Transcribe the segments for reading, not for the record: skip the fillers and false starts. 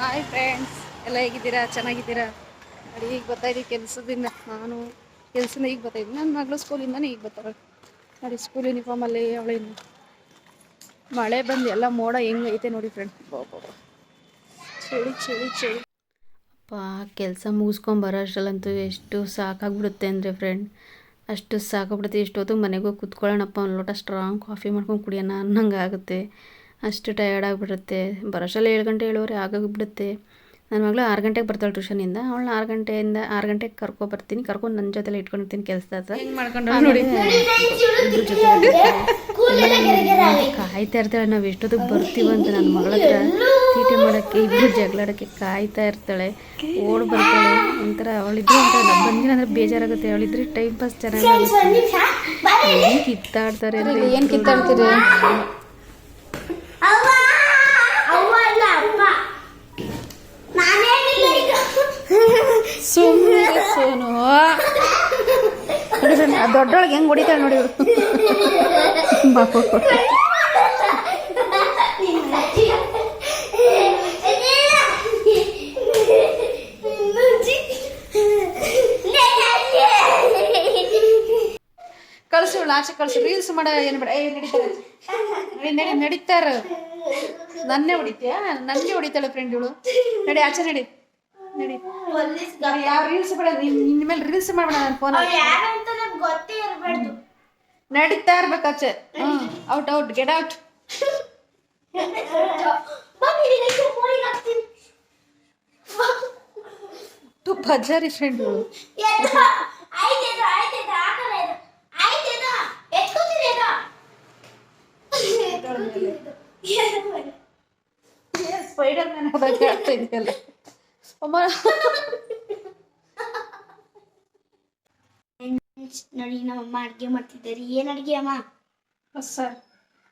Hi friends, ಎಲ್ಲ ಹೇಗಿದ್ದೀರಾ? ಚೆನ್ನಾಗಿದ್ದೀರಾ? ನೋಡಿ, ಈಗ ಬರ್ತಾಯಿದ್ದೀವಿ ಕೆಲಸದಿಂದ. ನಾನು ಕೆಲಸದಿಂದ ಈಗ ಬರ್ತಾಯಿದ್ದೀನಿ. ನನ್ನ ಮಗಳು ಸ್ಕೂಲಿಂದನೇ ಈಗ ಬರ್ತಾರೆ. ನೋಡಿ, ಸ್ಕೂಲ್ ಯೂನಿಫಾರ್ಮಲ್ಲಿ ಅವಳಿಂದ ಮಳೆ ಬಂದು ಎಲ್ಲ ಮೋಡ ಹೆಂಗೈತೆ ನೋಡಿ ಫ್ರೆಂಡ್. ಚಳಿ ಚಳಿ ಚಳಿ. ಕೆಲಸ ಮುಗಿಸ್ಕೊಂಬರೋ ಅಷ್ಟರಲ್ಲಂತೂ ಎಷ್ಟು ಸಾಕಾಗ್ಬಿಡುತ್ತೆ ಅಂದರೆ ಫ್ರೆಂಡ್, ಅಷ್ಟು ಸಾಕಾಗ್ಬಿಡುತ್ತೆ. ಇಷ್ಟೊತ್ತು ಮನೆಗೆ ಹೋಗಿ ಕುತ್ಕೊಳ್ಳೋಣಪ್ಪ, ಒಂದು ಲೋಟ ಸ್ಟ್ರಾಂಗ್ ಕಾಫಿ ಮಾಡ್ಕೊಂಡು ಕುಡಿಯೋಣ ಅನ್ನಂಗೆ ಆಗುತ್ತೆ. ಅಷ್ಟು ಟಯರ್ಡ್ ಆಗಿಬಿಡುತ್ತೆ. ಬರೋಷ್ಟರಲ್ಲಿ 7 ಗಂಟೆ 7:30 ಆಗೋಗ್ಬಿಡುತ್ತೆ. ನನ್ನ ಮಗಳು 6 ಗಂಟೆಗೆ ಬರ್ತಾಳೆ ಟ್ಯೂಷನಿಂದ. ಅವಳನ್ನ 6 ಗಂಟೆಗೆ ಕರ್ಕೊಂಡು ನನ್ನ ಜೊತೆಲೆ ಇಟ್ಕೊಂಡಿರ್ತೀನಿ ಕೆಲಸ ಕಾಯ್ತಾ ಇರ್ತಾಳೆ. ನಾವು ಎಷ್ಟೊತ್ತಿಗೆ ಬರ್ತೀವಿ ಅಂತ ನನ್ನ ಮಗಳ ಹತ್ರ ತೀಟೆ ಮಾಡೋಕ್ಕೆ, ಇಬ್ಬರು ಜಗಳಾಡೋಕ್ಕೆ ಕಾಯ್ತಾ ಇರ್ತಾಳೆ. ಓಡ್ ಬರ್ತಾಳೆ. ಒಂಥರ ಅವಳಿದ್ರೆ ಅಂತ ಬಂದಿಲ್ಲ ಅಂದರೆ ಬೇಜಾರಾಗುತ್ತೆ. ಅವಳಿದ್ರೆ ಟೈಮ್ ಪಾಸ್ ಚೆನ್ನಾಗಿ ಕಿತ್ತಾಡ್ತಾರೆ. ಏನು ಕಿತ್ತಾಡ್ತೀರಿ? ಸುಮ್ಮನೆ ಸೋನು ದೊಡ್ಡೊಳಗೆ ಹೆಂಗೆ ಹೊಡಿತಾಳೆ ನೋಡಿ. ಕಳ್ಸು, ಆಚೆ ಕಳ್ಸು. ರೀಲ್ಸ್ ಮಾಡ ಏನು ಬೇಡ. ನಡೀತಾರ. ನನ್ನೇ ಹೊಡಿತೀಯಾ? ನನಗೆ ಹೊಡಿತಾಳೆ ಫ್ರೆಂಡ್ ಇವಳು. ನಡಿ, ಆಚೆ ನಡಿ. ನಡಿ, ಯಾವ ರೀಲ್ಸ್ ಬೇಡ. ನಿನ್ನ ಮೇಲೆ ರೀಲ್ಸ್ ಮಾಡಬೇಡ. ನನ್ನ ಫೋನ್ ನಡೀತಾ ಇರ್ಬೇಕು ಆಚೆ. Out out, get out. ತು ಭಜಾರಿ ಫ್ರೆಂಡ್ ಇವಳು. ಸ್ಪೈಡರ್ ಮ್ಯಾನ್ ಬಗ್ಗೆ ಆಗ್ತಾ ಇದೆಯಲ್ಲ ಅಮ್ಮ. ನೋಡಿ, ನಮ್ಮಮ್ಮ ಅಡುಗೆ ಮಾಡ್ತಿದ್ದಾರೆ. ಏನು ಅಡುಗೆ ಅಮ್ಮ? ಬಸ್ಸಾರು.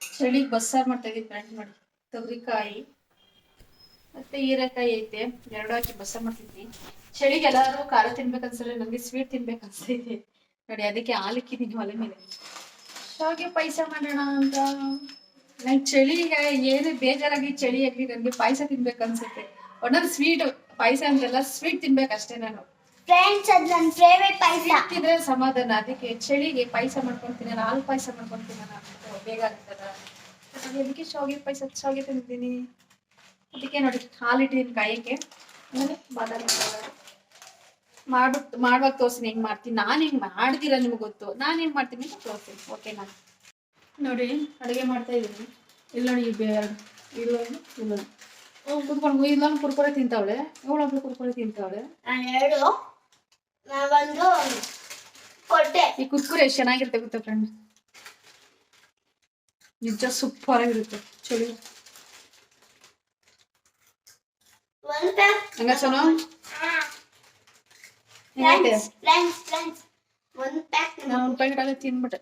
ಚಳಿಗೆ ಬಸ್ಸಾರು ಮಾಡ್ತಾ ಇದ್ದೀವಿ ಫ್ರೆಂಡ್. ನೋಡಿ, ತೊಗರಿಕಾಯಿ ಮತ್ತೆ ಹೀರೆಕಾಯಿ ಐತೆ, 2 ಹಾಕಿ ಬಸ್ಸಾರು ಮಾಡ್ತಿದ್ವಿ. ಚಳಿಗೆ ಎಲ್ಲರೂ ಖಾರ ತಿನ್ಬೇಕನ್ಸಲ್ಲ, ನನಗೆ ಸ್ವೀಟ್ ತಿನ್ಬೇಕು ಅನ್ಸ್ತೈತೆ. ನೋಡಿ, ಅದಕ್ಕೆ ಹಾಲಿಕ್ಕಿದ್ದೀನಿ ಒಲೆ ಮೇಲೆ. ಶಾವಿಗೆ ಪಾಯಸ ಮಾಡೋಣ ಅಂತ. ನಂಗೆ ಚಳಿಗೆ ಏನೇ ಬೇಜಾರಾಗಿ ಚಳಿ ಆಗಲಿ ನನಗೆ ಪಾಯಸ ತಿನ್ಬೇಕು ಅನ್ಸುತ್ತೆ. ಒಂದೊಂದು ಸ್ವೀಟ್ ಪಾಯಸ ಅಂತೆಲ್ಲ ಸ್ವೀಟ್ ತಿನ್ಬೇಕಷ್ಟೇ ನಾನು. ಫ್ರೆಂಡ್ಸ್, ಅದು ನನ್ನ ಫೇವರೇಟ್ ಪಾಯಸ. ತಿಂದ್ರೆ ಸಮಾಧಾನ. ಅದಕ್ಕೆ ಚಳಿಗೆ ಪಾಯಸ ಮಾಡ್ಕೊಂತೀನಿ, ಹಾಲು ಪಾಯಸ ಮಾಡ್ಕೊಂತೀನಿ ನಾನು. ಬೇಗ ಆಗ್ತದ. ಅದಕ್ಕೆ ಶಾವಿಗೆ ತಿಂತೀನಿ. ಅದಕ್ಕೆ ನೋಡಿ, ಹಾಲಿಟ್ಟಿದ್ದೀನಿ ಕಾಯಕ್ಕೆ. ಆಮೇಲೆ ಬಾದಾಮಿ ಮಾಡುವಾಗ ತೋರಿಸ್ತೀನಿ ಹೆಂಗೆ ಮಾಡ್ತೀನಿ. ನಾನು ಹೆಂಗೆ ಮಾಡ್ತೀರಾ ನಿಮ್ಗೆ ಗೊತ್ತು. ನಾನು ಹೆಂಗೆ ಮಾಡ್ತೀನಿ ಅಂತ ತೋರಿಸ್ತೀನಿ. ಓಕೆನಾ? ನೋಡಿ, ಅಡುಗೆ ಮಾಡ್ತಾ ಇದ್ದೀನಿ. ಇಲ್ಲಿ ನೋಡಿ, ಇಲ್ಲೊಂದು ಕುತ್ಕೊಂಡು ಇಲ್ಲೊಂದು ಕುರ್ಕುರೆ ತಿಂತಾವಳೆ, ಇವಳೊಬ್ಳು ಕುರ್ಕುರೆ ತಿಂತಾವಳೆ. ಒಂದು ಕೊಟ್ಟೆ. ಈ ಕುರ್ಕುರೆ ಎಷ್ಟು ಚೆನ್ನಾಗಿರುತ್ತೆ ಗೊತ್ತಾ ಫ್ರೆಂಡ್? ನಿಜ ಸೂಪರ್ ಆಗಿರುತ್ತೆ. ಚಳಿ ಹಂಗ ಸೋನು ನಾನು ಒಂದು ಪ್ಯಾಕೆಟ್ ತಿನ್ಬಿಟ್ಟೆ.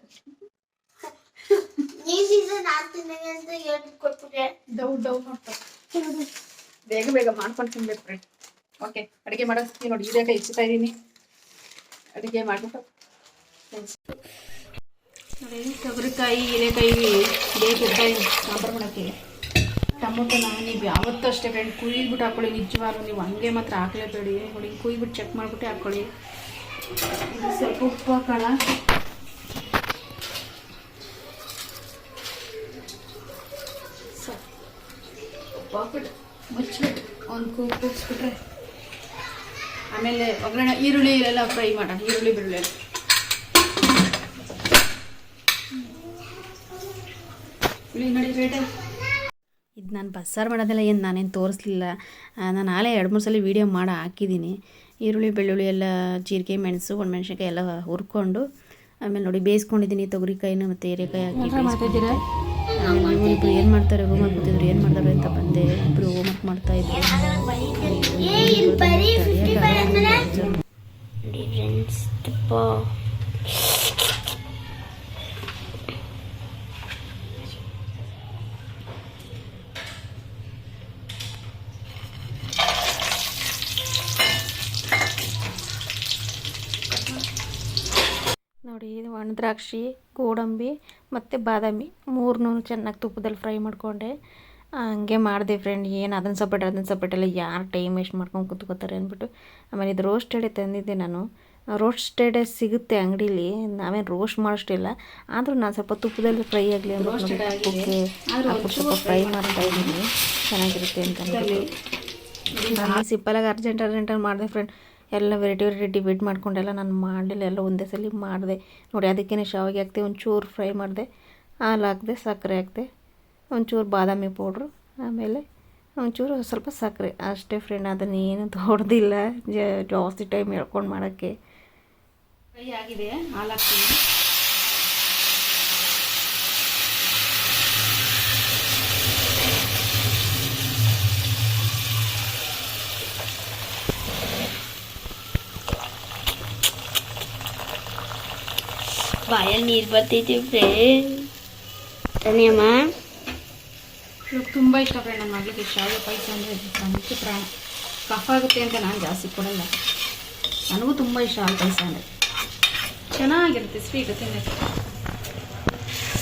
ಡೌ ಮಾಡ್ತಾರೆ. ಬೇಗ ಮಾಡ್ಕೊಂಡು ತಿನ್ಬೇಕು ಫ್ರೆಂಡ್. ಓಕೆ, ಅಡುಗೆ ಮಾಡೋದು ನೋಡಿ. ಹೀರೆಕಾಯಿ ಹೆಚ್ಚುತ್ತಾ ಇದ್ದೀನಿ. ಅಡುಗೆ ಮಾಡಿಬಿಟ್ಟು ನೋಡಿ, ತೊಗರಿಕಾಯಿ ಹೀರೆಕಾಯಿ ಬೇಕಿರ್ತಾ ಇದ್ದೀನಿ ಸಾಂಬಾರು ಮಾಡೋಕ್ಕೆ. ಟೊಮೊಟೊನ ನೀವು ಯಾವತ್ತೂ ಅಷ್ಟೇ ಫ್ರೆಂಡ್ ಕುಯ್ಬಿಟ್ಟು ಹಾಕ್ಕೊಳ್ಳಿ. ನಿಜವಾಗ್ಲೂ ನೀವು ಹಂಗೆ ಮಾತ್ರ ಹಾಕ್ಲೇಬೇಡಿ. ನೋಡಿ, ಕುಯ್ಬಿಟ್ಟು ಚೆಕ್ ಮಾಡಿಬಿಟ್ಟು ಹಾಕ್ಕೊಳ್ಳಿ. ಸ್ವಲ್ಪ ಉಪ್ಪು ಹಾಕೋಣ. ಉಪ್ಪು ಹಾಕ್ಬಿಟ್ಟು ಮುಚ್ಚಿಬಿಟ್ಟು ಒಂದು ಕೂಗಿಸ್ಬಿಟ್ರೆ ಆಮೇಲೆ ಒಗ್ಗರಣೆ ಈರುಳ್ಳಿ ಎಲ್ಲ ಫ್ರೈ ಮಾಡೋಣ. ಈರುಳ್ಳಿ ಬೆಳ್ಳುಳ್ಳಿ ನೋಡಿ ರೇಟೆ. ಇದು ನಾನು ಬಸ್ಸಾರು ಮಾಡೋದೆಲ್ಲ ನಾನೇನು ತೋರಿಸ್ಲಿಲ್ಲ. ನಾನು ನಾಳೆ 2-3 ಸಲ ವೀಡಿಯೋ ಮಾಡಿ ಹಾಕಿದ್ದೀನಿ. ಈರುಳ್ಳಿ ಬೆಳ್ಳುಳ್ಳಿ ಎಲ್ಲ, ಜೀರಿಗೆ ಮೆಣಸು ಒಣಮೆಣ್ಸಿನ್ಕಾಯಿ ಎಲ್ಲ ಹುರ್ಕೊಂಡು ಆಮೇಲೆ ನೋಡಿ ಬೇಯಿಸ್ಕೊಂಡಿದ್ದೀನಿ. ತೊಗರಿಕಾಯಿನ ಮತ್ತು ಹೀರೆಕಾಯಿ ಹಾಕಿ ಬೇಯಿಸ್ಕೊಂಡಿದ್ದೆ. ಆಮೇಲೆ ಇಬ್ಬರು ಏನು ಮಾಡ್ತಾರೆ ಹೋಮ್ವರ್ಕ್ ಕೂತಿದ್ರು, ಏನು ಮಾಡ್ತಾರೆ ಅಂತ ಬಂದೆ. ಇಬ್ಬರು ಹೋಮ್ವರ್ಕ್ ಮಾಡ್ತಾಯಿದ್ರು. ನೋಡಿ, ಇದು ಒಣದ್ರಾಕ್ಷಿ, ಗೋಡಂಬಿ ಮತ್ತು ಬಾದಾಮಿ 3ನೂ ಚೆನ್ನಾಗಿ ತುಪ್ಪದಲ್ಲಿ ಫ್ರೈ ಮಾಡಿಕೊಂಡೆ. ಹಂಗೆ ಮಾಡಿದೆ ಫ್ರೆಂಡ್. ಏನು ಅದನ್ನು ಸಪ್ರೇಟ್ ಎಲ್ಲ ಯಾರು ಟೈಮ್ ವೇಸ್ಟ್ ಮಾಡ್ಕೊಂಡು ಕೂತ್ಕೋತಾರೆ ಅಂದ್ಬಿಟ್ಟು. ಆಮೇಲೆ ಇದು ರೋಸ್ಟೆಡೆ ತಂದಿದ್ದೆ ನಾನು. ರೋಸ್ಟೆಡೆ ಸಿಗುತ್ತೆ ಅಂಗಡೀಲಿ, ನಾವೇನು ರೋಸ್ಟ್ ಮಾಡೋಷ್ಟಿಲ್ಲ. ಆದರೂ ನಾನು ಸ್ವಲ್ಪ ತುಪ್ಪದಲ್ಲಿ ಫ್ರೈ ಆಗಲಿ ಅಂದ್ಬಿಟ್ಟು ಸ್ವಲ್ಪ ಫ್ರೈ ಮಾಡ್ತಾ ಇದ್ದೀನಿ, ಚೆನ್ನಾಗಿರುತ್ತೆ ಅಂತ ಅಂದ್ಬಿಟ್ಟು. ನಾನು ಸಿಂಪಲಾಗಿ ಅರ್ಜೆಂಟಲ್ಲಿ ಮಾಡಿದೆ ಫ್ರೆಂಡ್. ಎಲ್ಲ ವೆರೈಟಿ ಡಿವೈಡ್ ಮಾಡ್ಕೊಂಡೆಲ್ಲ ನಾನು ಮಾಡಲಿಲ್ಲ, ಎಲ್ಲ ಒಂದೇ ಸಲ ಮಾಡಿದೆ ನೋಡಿ. ಅದಕ್ಕೇ ಶಾವಿಗೆ ಹಾಕ್ದೆ, ಒಂಚೂರು ಫ್ರೈ ಮಾಡಿದೆ, ಹಾಲು ಹಾಕಿದೆ, ಸಕ್ಕರೆ ಹಾಕಿದೆ, ಒಂಚೂರು ಬಾದಾಮಿ ಪೌಡ್ರು, ಆಮೇಲೆ ಒಂಚೂರು ಸ್ವಲ್ಪ ಸಕ್ಕರೆ ಅಷ್ಟೇ ಫ್ರೆಂಡ್. ಅದನ್ನೇನು ದೊಡ್ಡದಿಲ್ಲ, ಜಾಸ್ತಿ ಟೈಮ್ ಹೇಳ್ಕೊಂಡು ಮಾಡೋಕ್ಕೆ. ಫ್ರೈ ಆಗಿದೆ, ಹಾಲು ಹಾಕ್ತೀನಿ. ಬಾಯಲ್ಲಿ ನೀರು ಬರ್ತೈತಿ ಫ್ರೆಂಡ್. ತಾನೇಮ್ಮ ಇವಾಗ ತುಂಬ ಇಷ್ಟ ಫ್ರೆಂಡ್ ನನ್ನ ಮಗಳಿಗೆ ಶಾವಿಗೆ ಪಾಯಸ ಅಂದರೆ ಮುಖ್ಯ ಪ್ರಾಣ. ಕಫ ಆಗುತ್ತೆ ಅಂತ ನಾನು ಜಾಸ್ತಿ ಕೊಡಲ್ಲ, ನನಗೂ ತುಂಬ ಇಷ್ಟ ಹಾಲು ಪಾಯಸ ಅಂದರೆ. ಚೆನ್ನಾಗಿರುತ್ತೆ ಸ್ವೀಟ್ ತಿನ್ನೋಕ್ಕೆ.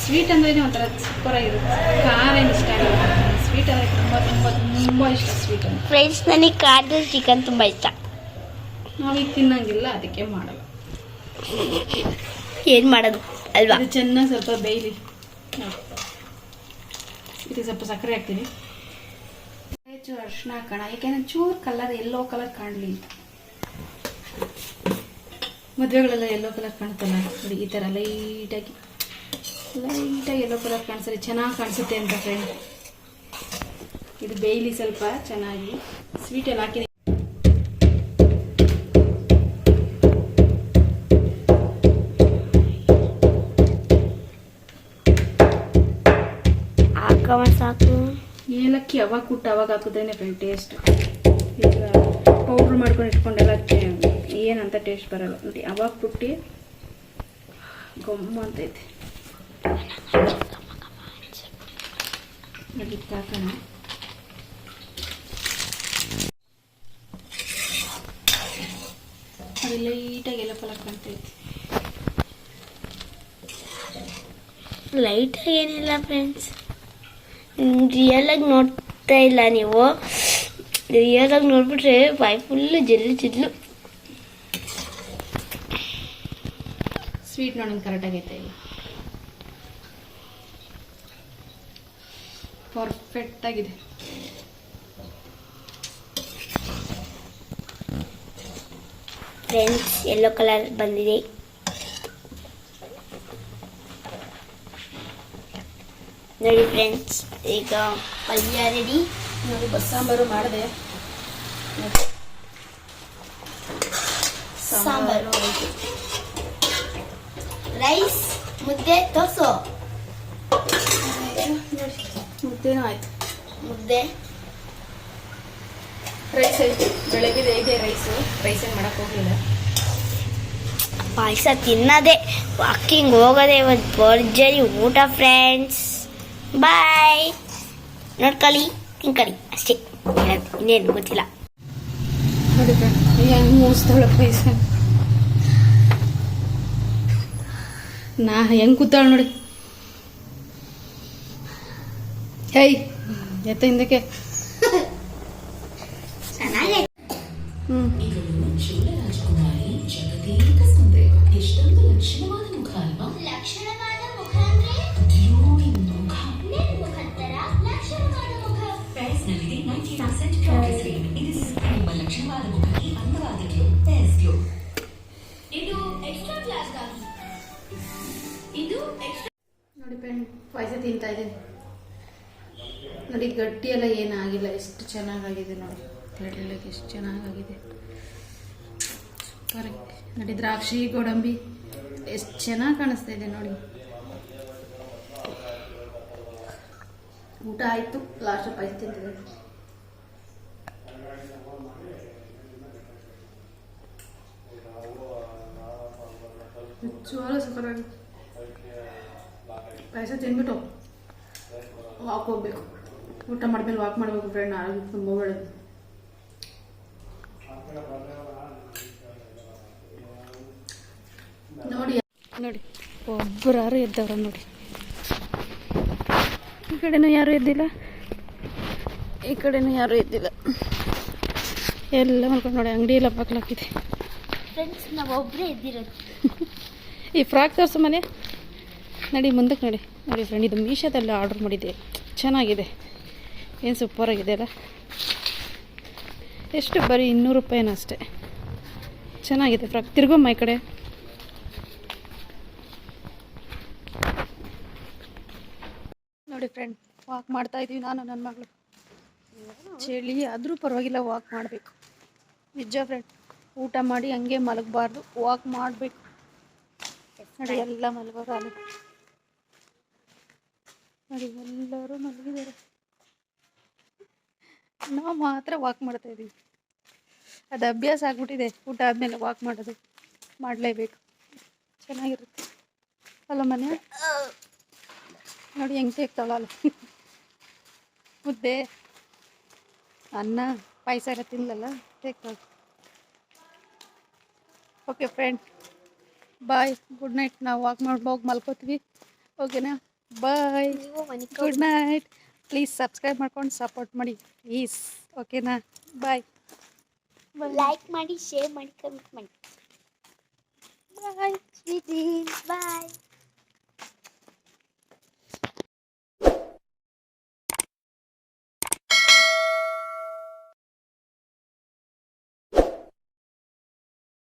ಸ್ವೀಟ್ ಅಂದ್ರೆ ಒಂಥರ ಸೂಪರಾಗಿರುತ್ತೆ. ಖಾರ ಏನು ಇಷ್ಟ ಆಗಲ್ಲ, ಸ್ವೀಟ್ ಅಂದರೆ ತುಂಬ ತುಂಬ ತುಂಬ ಇಷ್ಟ ಸ್ವೀಟ್ ಅಂದರೆ. ಫ್ರೆಂಡ್ಸ್, ನನಗೆ ಖಾರದ ಚಿಕನ್ ತುಂಬ ಇಷ್ಟ. ನಾವೀಗ ತಿನ್ನಂಗಿಲ್ಲ, ಅದಕ್ಕೆ ಮಾಡಲ್ಲ. ಏನು ಮಾಡೋದು ಅಲ್ವಾ? ಇದು ಚೆನ್ನಾಗಿ ಸ್ವಲ್ಪ ಬೇಯಲಿ. ಇದಕ್ಕೆ ಸ್ವಲ್ಪ ಸಕ್ಕರೆ ಹಾಕ್ತೀನಿ, ಚೂರು ಅರಿಶಿನ ಹಾಕೋಣ, ಯಾಕೆಂದ್ರೆ ಚೂರು ಕಲರ್ ಎಲ್ಲೋ ಕಲರ್ ಕಾಣಲಿ ಅಂತ. ಮದುವೆಗಳೆಲ್ಲ ಎಲ್ಲೋ ಕಲರ್ ಕಾಣುತ್ತಲ್ಲ ನೋಡಿ, ಈ ಥರ ಲೈಟಾಗಿ ಎಲ್ಲೋ ಕಲರ್ ಕಾಣಿಸಲಿ, ಚೆನ್ನಾಗಿ ಕಾಣಿಸುತ್ತೆ ಅಂತ ಫ್ರೆಂಡ್. ಇದು ಬೇಯಲಿ ಸ್ವಲ್ಪ ಚೆನ್ನಾಗಿ. ಸ್ವೀಟ್ ಎಲ್ಲ ಹಾಕಿದೆ. ಸಾಕು. ಏಲಕ್ಕಿ ಅವಾಗ ಕುಟ್ಟು ಅವಾಗ ಹಾಕಿದ್ರೇನೆ ಫ್ರೆಂಡ್ ಟೇಸ್ಟ್. ಈಗ ಪೌಡ್ರ್ ಮಾಡ್ಕೊಂಡು ಇಟ್ಕೊಂಡೆಲ್ಲ ಏನಂತ ಟೇಸ್ಟ್ ಬರಲ್ಲ ನೋಡಿ. ಅವಾಗ ಕುಟ್ಟಿ ಗೊಮ್ಮ ಅಂತೈತೆ. ಅದಕ್ಕೆ ಹಾಕೋಣ. ಅದು ಲೈಟಾಗಿ ಎಲ್ಲ ಕಲರ್ ಕಾಣ್ತೈತೆ. ಲೈಟಾಗಿ ಏನಿಲ್ಲ ಫ್ರೆಂಡ್ಸ್, ರಿಯಲಾಗಿ ನೋಡ್ತಾ ಇಲ್ಲ ನೀವು. ರಿಯಲಾಗಿ ನೋಡ್ಬಿಟ್ರೆ ಬಾಯಿ ಫುಲ್ಲು ಜಿಲ್ಲು. ಸ್ವೀಟ್ ನೋಡೋಣ ಕರೆಕ್ಟಾಗೈತೆ ಇಲ್ಲ, ಪರ್ಫೆಕ್ಟ್ ಆಗಿದೆ. ಫ್ರೆಂಡ್ಸ್, ಯೆಲ್ಲೋ ಕಲರ್ ಬಂದಿದೆ. ನೋಡಿ ಫ್ರೆಂಡ್ಸ್, ಈಗ ಪಲ್ಯ ರೆಡಿ. ನೋಡಿ ಬಸ್ಸಾಂಬಾರು ಮಾಡಿದೆ, ಸಾಂಬಾರು, ರೈಸ್, ಮುದ್ದೆ ತೋರ್ಸು. ಮುದ್ದೇನೂ ಆಯ್ತು. ಮುದ್ದೆ, ರೈಸ್ ಆಯ್ತು. ಬೆಳಗ್ಗೆ ಇದೆ ರೈಸು, ರೈಸ್ ಏನು ಮಾಡಕ್ಕೆ ಹೋಗಲಿಲ್ಲ. ಪಾಯಸ ತಿನ್ನೋದೆ, ವಾಕಿಂಗ್ ಹೋಗೋದೆ ಇವತ್ತು ಭರ್ಜರಿ ಊಟ ಫ್ರೆಂಡ್ಸ್. ಬಾಯ್. ನೋಡ್ಕೊಳ್ಳಿ, ತಿನ್ಕೊಳ್ಳಿ ಅಷ್ಟೇ, ಇನ್ನೇನು ಗೊತ್ತಿಲ್ಲ. ನೋಡಿ ಹೆಂಗೆ ಮೂಸ್ತಾಳೆ ಪಾಯಸ. ನಾ ಹೆಂಗೆ ಕೂತಾಳೆ ನೋಡಿ. ಹೇ ಎತ್ತ ಹಿಂದಕ್ಕೆ. ಚೆನ್ನಾಗಿ ನೋಡಿ ಫ್ರೆಂಡ್, ಪಾಯಸ ತಿಂತಾ ಇದ್ದೀನಿ ನೋಡಿ. ಗಟ್ಟಿ ಎಲ್ಲ ಏನಾಗಿಲ್ಲ, ಎಷ್ಟು ಚೆನ್ನಾಗಾಗಿದೆ ನೋಡಿ. ತೆಳ್ಳಗೆ ಎಷ್ಟು ಚೆನ್ನಾಗಾಗಿದೆ, ಸೂಪರ್. ನೋಡಿ ದ್ರಾಕ್ಷಿ ಗೋಡಂಬಿ ಎಷ್ಟು ಚೆನ್ನಾಗಿ ಕಾಣಿಸ್ತಾ ಇದೆ ನೋಡಿ. ಊಟ ಆಯಿತು, ಲಾಸ್ಟ್ ಪಾಯಸ ತಿಂತಿದೆ. ನಿಜವಾಗ್ಲೂ ಸೂಪರ್ ಆಗಿದೆ. ಪಾಯಸ ತಿಂದ್ಬಿಟ್ಟು ವಾಕ್ ಹೋಗ್ಬೇಕು. ಊಟ ಮಾಡಿದ್ಮೇಲೆ ವಾಕ್ ಮಾಡಬೇಕು ಫ್ರೆಂಡ್, ಆರೋಗ್ಯ ತುಂಬ ಒಳ್ಳೆಯದು. ನೋಡಿ ನೋಡಿ, ಒಬ್ಬರು ಯಾರು ಎದ್ದವ್ರ ನೋಡಿ. ಈ ಕಡೆನೂ ಯಾರು ಎದ್ದಿಲ್ಲ. ಈ ಕಡೆನೂ ಯಾರೂ ಇದ್ದಿಲ್ಲ, ಎಲ್ಲ ಮಲ್ಕೊಂಡು ನೋಡಿ. ಅಂಗಡಿ ಎಲ್ಲ ಬಾಗ್ಲಾಕಿದೆ. ಫ್ರೆಂಡ್ಸ್ ನಾವು ಒಬ್ಬರೇ ಇದ್ದಿರೋದು. ಈ ಫ್ರಾಕ್ ತೋರಿಸು ಮನೆ, ನಡಿ ಮುಂದಕ್ಕೆ ನೋಡಿ. ನೋಡಿ ಫ್ರೆಂಡ್, ಇದು ಮೀಶೋದಲ್ಲಿ ಆರ್ಡ್ರ್ ಮಾಡಿದ್ದೆ, ಚೆನ್ನಾಗಿದೆ, ಏನು ಸೂಪರಾಗಿದೆ ಅಲ್ಲ. ಎಷ್ಟು ಬರೀ 200 ರೂಪಾಯಿನ ಅಷ್ಟೇ. ಚೆನ್ನಾಗಿದೆ ಫ್ರಾಕ್. ತಿರ್ಗೊಮ್ಮ ಈ ಕಡೆ. ನೋಡಿ ಫ್ರೆಂಡ್, ವಾಕ್ ಮಾಡ್ತಾ ಇದ್ದೀವಿ ನಾನು ನನ್ನ ಮಗಳು. ಚಳಿ ಆದರೂ ಪರವಾಗಿಲ್ಲ, ವಾಕ್ ಮಾಡಬೇಕು. ನಿಜ ಫ್ರೆಂಡ್, ಊಟ ಮಾಡಿ ಹಂಗೆ ಮಲಗಬಾರ್ದು, ವಾಕ್ ಮಾಡಬೇಕು. ನೋಡಿ ಎಲ್ಲ ಮಲಗೋರು ಅಲ್ಲಿ ನೋಡಿ, ಎಲ್ಲರೂ ಮಲಗಿದ್ದಾರೆ, ನಾವು ಮಾತ್ರ ವಾಕ್ ಮಾಡ್ತಾ ಇದ್ದೀವಿ. ಅದು ಅಭ್ಯಾಸ ಆಗ್ಬಿಟ್ಟಿದೆ, ಊಟ ಆದಮೇಲೆ ವಾಕ್ ಮಾಡೋದು, ಮಾಡಲೇಬೇಕು, ಚೆನ್ನಾಗಿರುತ್ತೆ ಅಲ್ಲ ಮನೆ. ನೋಡಿ ಹೆಂಗೆ ತೆಗ್ತಾಳಲ್ಲ, ಮುದ್ದೆ ಅನ್ನ ಪಾಯಸ ಎಲ್ಲ ತಿನ್ನಲಲ್ಲ, ತೆಗ್ತಾಳೆ. ಓಕೆ ಫ್ರೆಂಡ್, ಬಾಯ್, ಗುಡ್ ನೈಟ್. ನಾವು ವಾಕ್ ಮಾಡಿ ಹೋಗಿ ಮಲ್ಕೋತೀವಿ, ಓಕೆನಾ? ಬಾಯ್, ಗುಡ್ ನೈಟ್. ಪ್ಲೀಸ್ ಸಬ್ಸ್ಕ್ರೈಬ್ ಮಾಡ್ಕೊಂಡು ಸಪೋರ್ಟ್ ಮಾಡಿ ಪ್ಲೀಸ್, ಓಕೆನಾ? ಬಾಯ್. ಲೈಕ್ ಮಾಡಿ, ಶೇರ್ ಮಾಡಿ, ಕಮೆಂಟ್ ಮಾಡಿ. ಬಾಯ್. ಬಾಯ್.